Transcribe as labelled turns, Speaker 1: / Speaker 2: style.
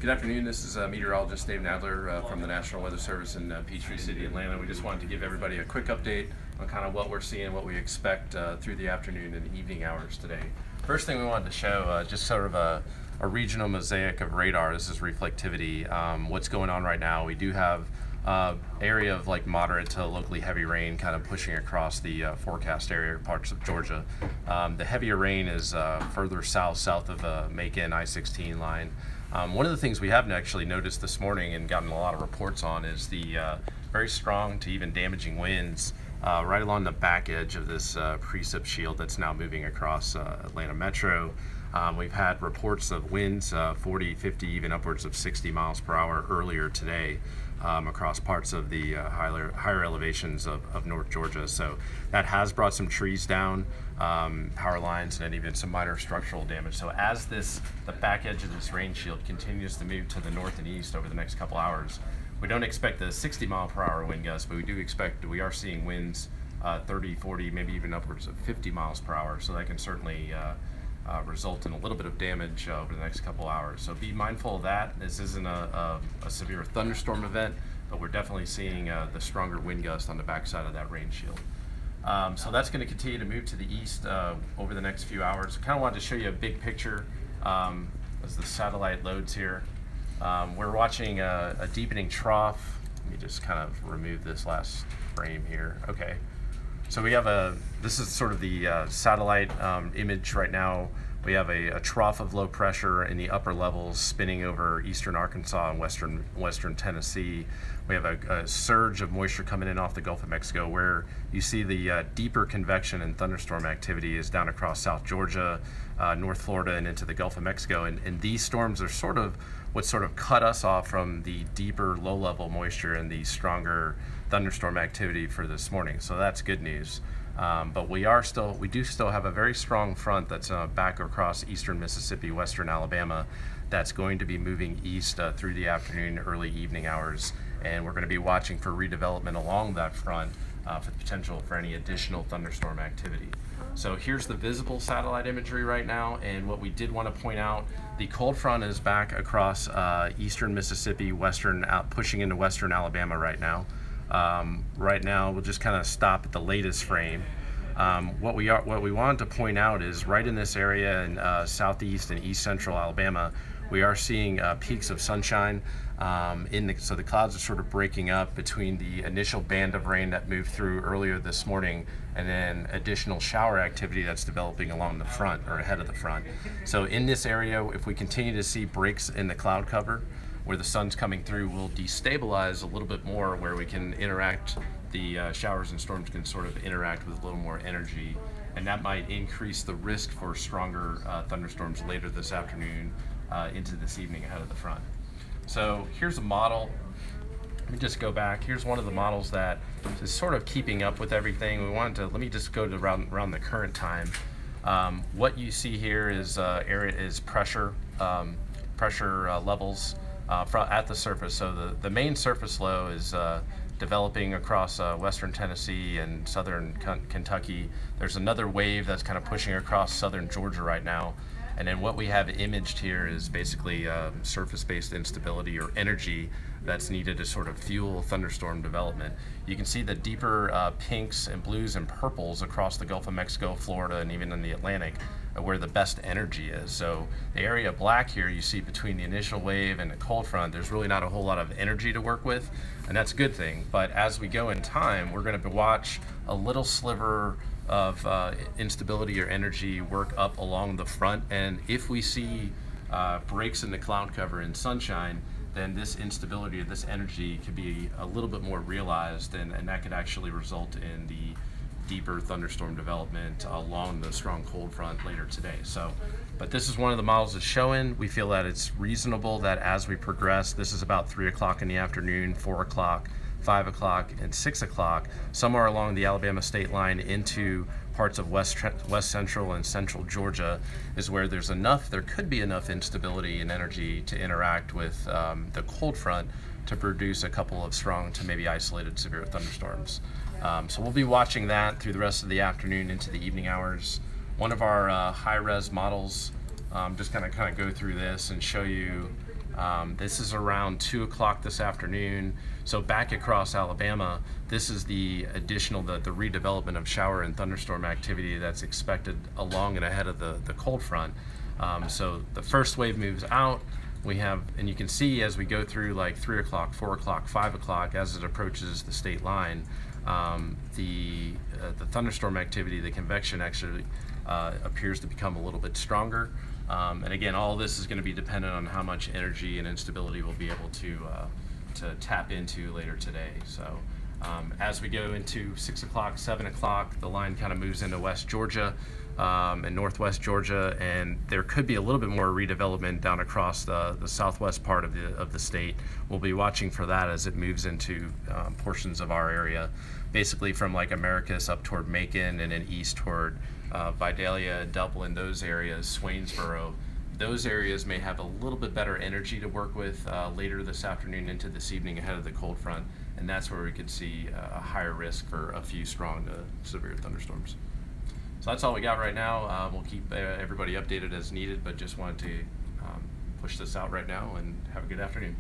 Speaker 1: Good afternoon. This is meteorologist Dave Nadler from the National Weather Service in Peachtree City, Atlanta. We just wanted to give everybody a quick update on kind of what we're seeing, what we expect through the afternoon and evening hours today. First thing we wanted to show, just sort of a regional mosaic of radar. This is reflectivity. What's going on right now? We do have area of like moderate to locally heavy rain kind of pushing across the forecast area parts of Georgia. The heavier rain is further south of Macon I-16 line. One of the things we haven't actually noticed this morning and gotten a lot of reports on is the very strong to even damaging winds right along the back edge of this precip shield that's now moving across Atlanta Metro. We've had reports of winds 40, 50, even upwards of 60 miles per hour earlier today across parts of the higher elevations of North Georgia. So that has brought some trees down, power lines, and even some minor structural damage. So as the back edge of this rain shield continues to move to the north and east over the next couple hours, we don't expect the 60 mile per hour wind gusts, but we are seeing winds 30, 40, maybe even upwards of 50 miles per hour. So that can certainly result in a little bit of damage over the next couple hours. So be mindful of that. This isn't a severe thunderstorm event, but we're definitely seeing the stronger wind gust on the backside of that rain shield. So that's going to continue to move to the east over the next few hours. I kind of wanted to show you a big picture as the satellite loads here. We're watching a deepening trough. Let me just kind of remove this last frame here. Okay. So we have this is sort of the satellite image right now. We have a trough of low pressure in the upper levels spinning over eastern Arkansas and western Tennessee. We have a surge of moisture coming in off the Gulf of Mexico, where you see the deeper convection and thunderstorm activity is down across South Georgia, North Florida, and into the Gulf of Mexico. And these storms are sort of what sort of cut us off from the deeper low-level moisture and the stronger thunderstorm activity for this morning. So that's good news. But we do still have a very strong front that's back across eastern Mississippi, western Alabama, that's going to be moving east through the afternoon, early evening hours, and we're going to be watching for redevelopment along that front for the potential for any additional thunderstorm activity. So here's the visible satellite imagery right now, and what we did want to point out, the cold front is back across eastern Mississippi, pushing into western Alabama right now. Right now, we'll just kind of stop at the latest frame. What we wanted to point out is right in this area in southeast and east central Alabama, we are seeing peaks of sunshine. So the clouds are sort of breaking up between the initial band of rain that moved through earlier this morning and then additional shower activity that's developing along the front or ahead of the front. So in this area, if we continue to see breaks in the cloud cover, where the sun's coming through, will destabilize a little bit more, where we can interact, the showers and storms can sort of interact with a little more energy, and that might increase the risk for stronger thunderstorms later this afternoon into this evening ahead of the front. So here's a model. Let me just go back. Here's one of the models that is sort of keeping up with everything. Let me just go to around the current time. What you see here is pressure levels at the surface. So the main surface low is developing across western Tennessee and southern Kentucky. There's another wave that's kind of pushing across southern Georgia right now. And then what we have imaged here is basically surface-based instability or energy that's needed to sort of fuel thunderstorm development. You can see the deeper pinks and blues and purples across the Gulf of Mexico, Florida, and even in the Atlantic, where the best energy is. So the area black here you see between the initial wave and the cold front, there's really not a whole lot of energy to work with, and that's a good thing. But as we go in time, we're going to watch a little sliver of instability or energy work up along the front, and if we see breaks in the cloud cover and sunshine, then this instability or this energy could be a little bit more realized, and that could actually result in the deeper thunderstorm development along the strong cold front later today. But this is one of the models that's showing. We feel that it's reasonable that as we progress, this is about 3 o'clock in the afternoon, 4 o'clock, 5 o'clock, and 6 o'clock, somewhere along the Alabama state line into parts of west central and central Georgia is where there could be enough instability and energy to interact with the cold front to produce a couple of strong to maybe isolated severe thunderstorms. So we'll be watching that through the rest of the afternoon into the evening hours. One of our high-res models just kind of go through this and show you. This is around 2 o'clock this afternoon. So back across Alabama, this is the additional, the redevelopment of shower and thunderstorm activity that's expected along and ahead of the cold front. So the first wave moves out. We have, and you can see as we go through like 3 o'clock, 4 o'clock, 5 o'clock, as it approaches the state line, the thunderstorm activity, the convection actually appears to become a little bit stronger. And again, all this is going to be dependent on how much energy and instability we'll be able to tap into later today. So as we go into 6 o'clock, 7 o'clock, the line kind of moves into West Georgia and Northwest Georgia, and there could be a little bit more redevelopment down across the southwest part of the state. We'll be watching for that as it moves into portions of our area, basically from like Americus up toward Macon and then east toward Vidalia, Dublin, those areas, Swainsboro. Those areas may have a little bit better energy to work with later this afternoon into this evening ahead of the cold front, and that's where we could see a higher risk for a few strong to severe thunderstorms. So that's all we got right now. We'll keep everybody updated as needed, but just wanted to push this out right now, and have a good afternoon.